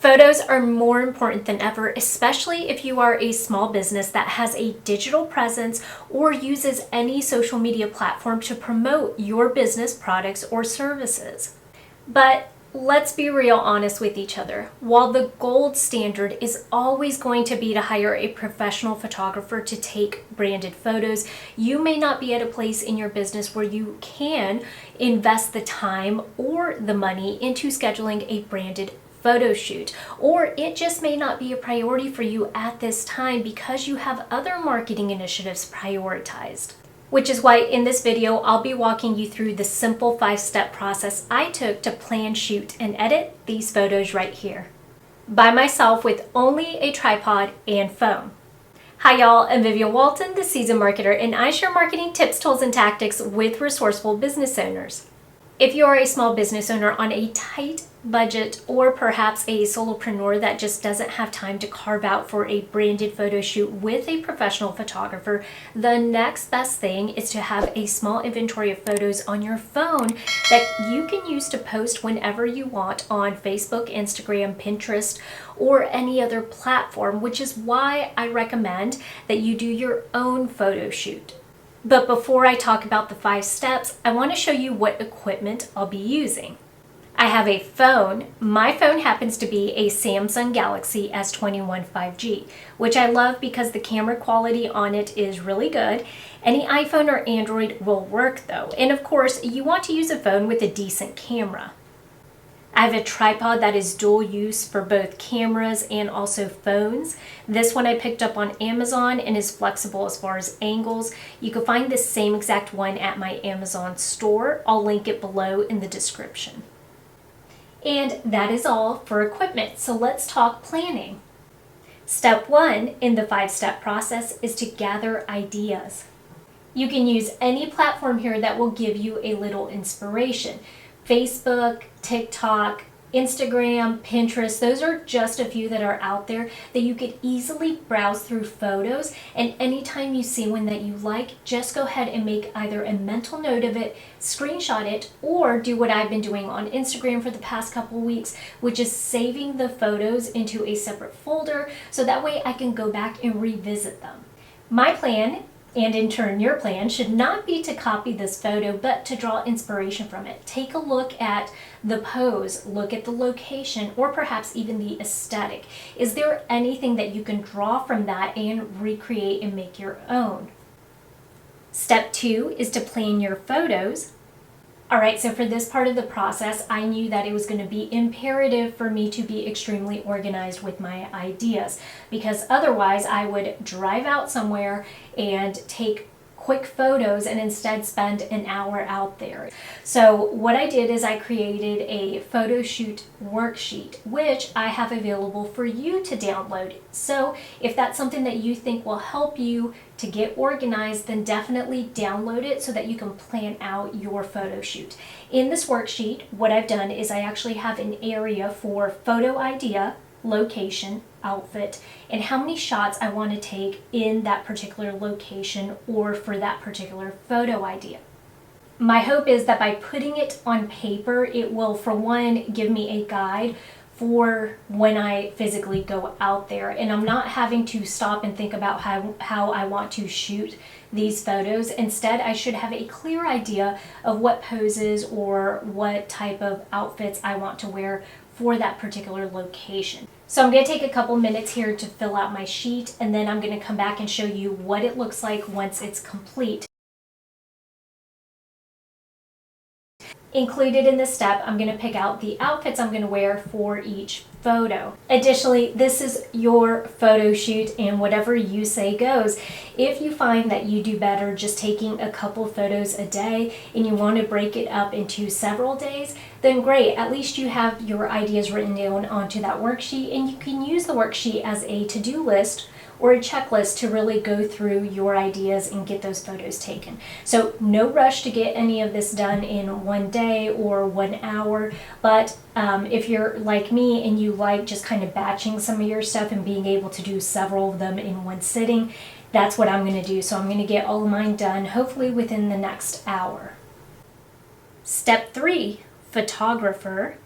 Photos are more important than ever, especially if you are a small business that has a digital presence or uses any social media platform to promote your business products or services. But let's be real honest with each other. While the gold standard is always going to be to hire a professional photographer to take branded photos, you may not be at a place in your business where you can invest the time or the money into scheduling a branded photo shoot, or it just may not be a priority for you at this time because you have other marketing initiatives prioritized. Which is why in this video, I'll be walking you through the simple 5-step process I took to plan, shoot, and edit these photos right here. By myself with only a tripod and phone. Hi y'all, I'm Vivian Walton, the seasoned marketer, and I share marketing tips, tools, and tactics with resourceful business owners. If you are a small business owner on a tight budget, or perhaps a solopreneur that just doesn't have time to carve out for a branded photo shoot with a professional photographer, the next best thing is to have a small inventory of photos on your phone that you can use to post whenever you want on Facebook, Instagram, Pinterest, or any other platform, which is why I recommend that you do your own photo shoot. But before I talk about the 5 steps, I want to show you what equipment I'll be using. I have a phone. My phone happens to be a Samsung Galaxy S21 5G, which I love because the camera quality on it is really good. Any iPhone or Android will work though. And of course, you want to use a phone with a decent camera. I have a tripod that is dual use for both cameras and also phones. This one I picked up on Amazon and is flexible as far as angles. You can find the same exact one at my Amazon store. I'll link it below in the description. And that is all for equipment. So let's talk planning. Step 1 in the 5-step process is to gather ideas. You can use any platform here that will give you a little inspiration. Facebook, TikTok, Instagram, Pinterest, those are just a few that are out there that you could easily browse through photos, and anytime you see one that you like, just go ahead and make either a mental note of it, screenshot it, or do what I've been doing on Instagram for the past couple weeks, which is saving the photos into a separate folder so that way I can go back and revisit them. My plan, and in turn your plan, should not be to copy this photo, but to draw inspiration from it. Take a look at the pose, look at the location, or perhaps even the aesthetic. Is there anything that you can draw from that and recreate and make your own? Step 2 is to plan your photos. Alright, so for this part of the process, I knew that it was going to be imperative for me to be extremely organized with my ideas, because otherwise I would drive out somewhere and take quick photos and instead spend an hour out there. So what I did is I created a photo shoot worksheet, which I have available for you to download. So if that's something that you think will help you to get organized, then definitely download it so that you can plan out your photo shoot. In this worksheet, what I've done is I actually have an area for photo idea, location, outfit, and how many shots I want to take in that particular location or for that particular photo idea. My hope is that by putting it on paper, it will, for one, give me a guide for when I physically go out there, and I'm not having to stop and think about how I want to shoot these photos. Instead, I should have a clear idea of what poses or what type of outfits I want to wear for that particular location. So I'm going to take a couple minutes here to fill out my sheet, and then I'm going to come back and show you what it looks like once it's complete. Included in this step, I'm going to pick out the outfits I'm going to wear for each photo. Additionally, this is your photo shoot, and whatever you say goes. If you find that you do better just taking a couple photos a day and you want to break it up into several days, then great. At least you have your ideas written down onto that worksheet, and you can use the worksheet as a to-do list or a checklist to really go through your ideas and get those photos taken. So no rush to get any of this done in one day or 1 hour, but if you're like me and you like just kind of batching some of your stuff and being able to do several of them in one sitting, that's what I'm going to do. So I'm going to get all of mine done hopefully within the next hour. Step 3, photographer.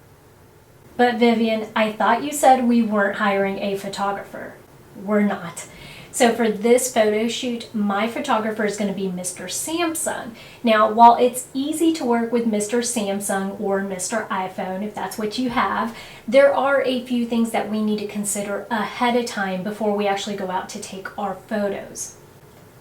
But Vivian, I thought you said we weren't hiring a photographer. We're not. So for this photo shoot, my photographer is going to be Mr. Samsung. Now, while it's easy to work with Mr. Samsung or Mr. iPhone, if that's what you have, there are a few things that we need to consider ahead of time before we actually go out to take our photos.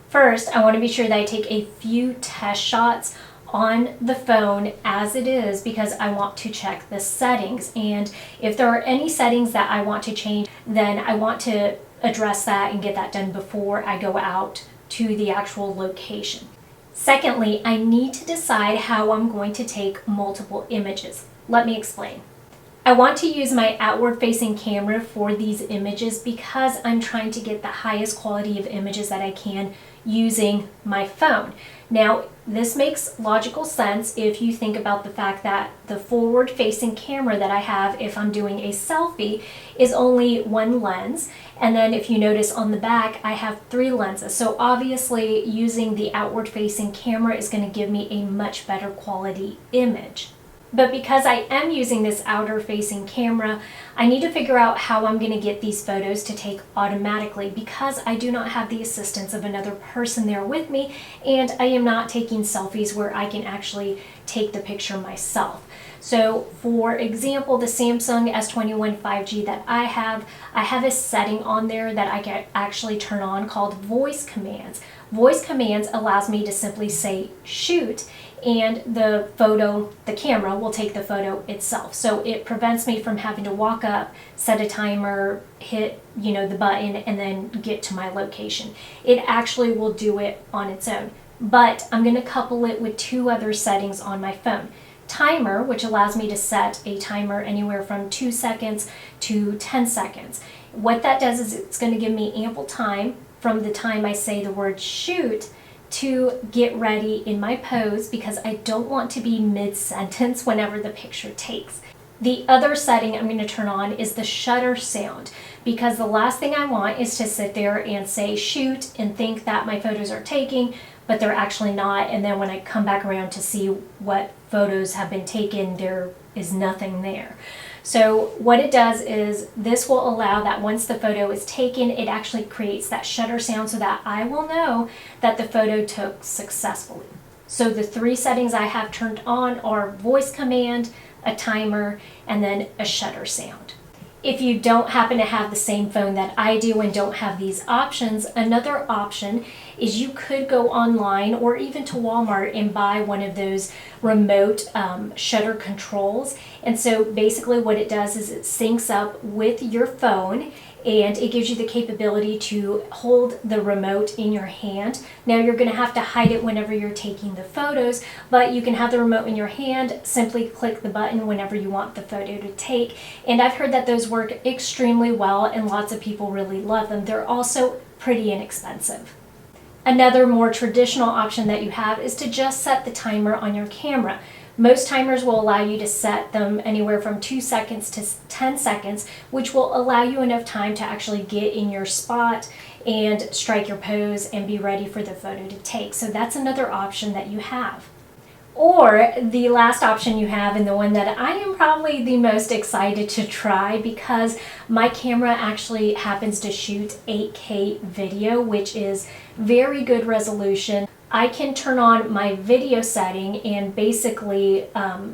First, I want to be sure that I take a few test shots on the phone as it is because I want to check the settings, and if there are any settings that I want to change, then I want to address that and get that done before I go out to the actual location. Secondly, I need to decide how I'm going to take multiple images. Let me explain. I want to use my outward facing camera for these images because I'm trying to get the highest quality of images that I can using my phone. Now, this makes logical sense if you think about the fact that the forward facing camera that I have if I'm doing a selfie is only one lens, and then if you notice on the back I have 3 lenses. So obviously using the outward facing camera is going to give me a much better quality image. But because I am using this outer facing camera, I need to figure out how I'm going to get these photos to take automatically because I do not have the assistance of another person there with me, and I am not taking selfies where I can actually take the picture myself. So for example, the Samsung S21 5G that I have a setting on there that I can actually turn on called voice commands. Voice commands allows me to simply say shoot, and the camera will take the photo itself. So it prevents me from having to walk up, set a timer, hit the button, and then get to my location. It actually will do it on its own. But I'm going to couple it with 2 other settings on my phone. Timer, which allows me to set a timer anywhere from 2 seconds to 10 seconds. What that does is it's going to give me ample time from the time I say the word shoot to get ready in my pose because I don't want to be mid-sentence whenever the picture takes. The other setting I'm going to turn on is the shutter sound because the last thing I want is to sit there and say shoot and think that my photos are taking, but they're actually not, and then when I come back around to see what photos have been taken, there is nothing there. So what it does is this will allow that once the photo is taken, it actually creates that shutter sound so that I will know that the photo took successfully. So the 3 settings I have turned on are voice command, a timer, and then a shutter sound. If you don't happen to have the same phone that I do and don't have these options, another option is you could go online or even to Walmart and buy one of those remote shutter controls. And so basically what it does is it syncs up with your phone and it gives you the capability to hold the remote in your hand. Now you're going to have to hide it whenever you're taking the photos, but you can have the remote in your hand, simply click the button whenever you want the photo to take. And I've heard that those work extremely well and lots of people really love them. They're also pretty inexpensive. Another more traditional option that you have is to just set the timer on your camera. Most timers will allow you to set them anywhere from 2 seconds to 10 seconds, which will allow you enough time to actually get in your spot and strike your pose and be ready for the photo to take. So that's another option that you have. Or the last option you have, and the one that I am probably the most excited to try because my camera actually happens to shoot 8K video, which is very good resolution. I can turn on my video setting and basically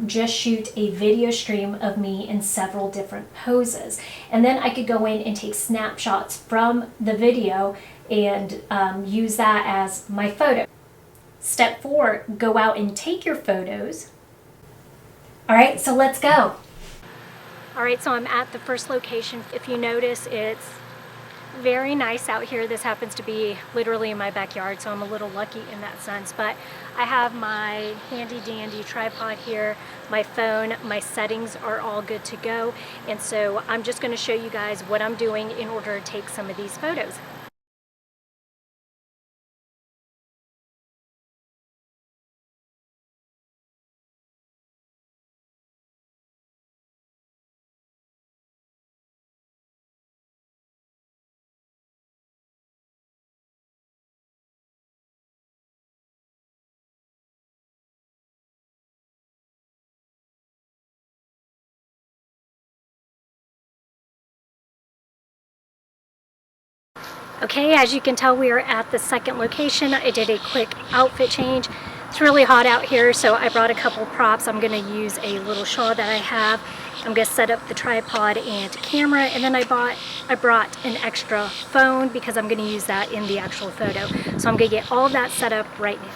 just shoot a video stream of me in several different poses. And then I could go in and take snapshots from the video and use that as my photo. Step 4, go out and take your photos. All right, so let's go. All right, so I'm at the first location. If you notice, it's very nice out here. This happens to be literally in my backyard, so I'm a little lucky in that sense. But I have my handy dandy tripod here, my phone, my settings are all good to go. And so I'm just going to show you guys what I'm doing in order to take some of these photos. Okay, as you can tell, we are at the second location. I did a quick outfit change. It's really hot out here, so I brought a couple props. I'm going to use a little shawl that I have. I'm going to set up the tripod and camera, and then I brought an extra phone because I'm going to use that in the actual photo. So I'm going to get all of that set up right now.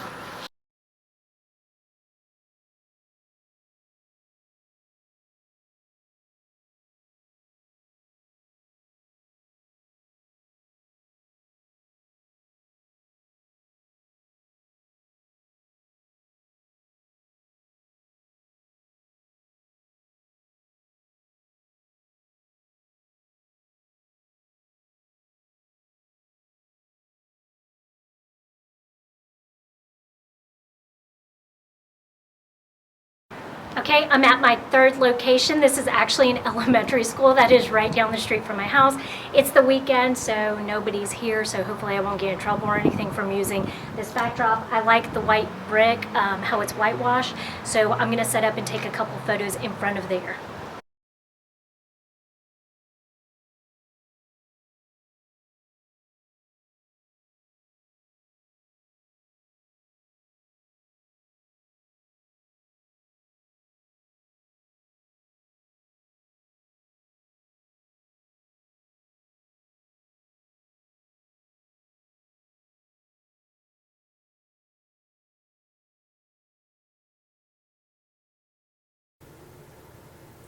Okay, I'm at my third location. This is actually an elementary school that is right down the street from my house. It's the weekend, so nobody's here, so hopefully I won't get in trouble or anything from using this backdrop. I like the white brick, how it's whitewashed, so I'm gonna set up and take a couple photos in front of there.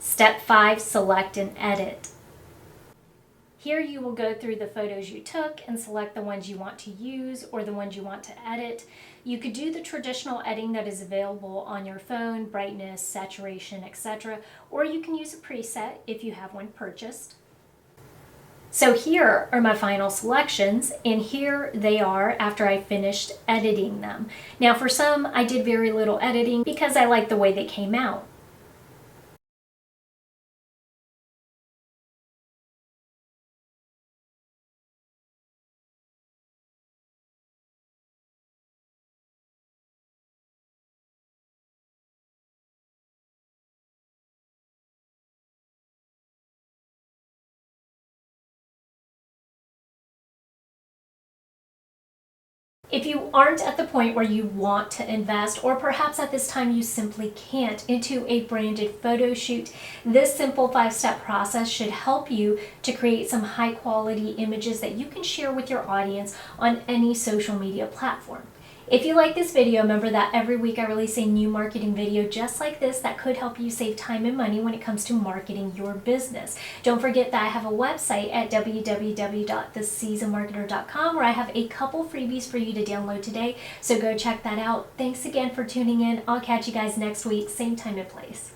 Step 5, select and edit. Here you will go through the photos you took and select the ones you want to use or the ones you want to edit. You could do the traditional editing that is available on your phone, brightness, saturation, etc., or you can use a preset if you have one purchased. So here are my final selections, and here they are after I finished editing them. Now for some, I did very little editing because I like the way they came out. If you aren't at the point where you want to invest, or perhaps at this time you simply can't, into a branded photo shoot, this simple 5-step process should help you to create some high quality images that you can share with your audience on any social media platform. If you like this video, remember that every week I release a new marketing video just like this that could help you save time and money when it comes to marketing your business. Don't forget that I have a website at www.theseasonedmarketer.com where I have a couple freebies for you to download today, so go check that out. Thanks again for tuning in. I'll catch you guys next week, same time and place.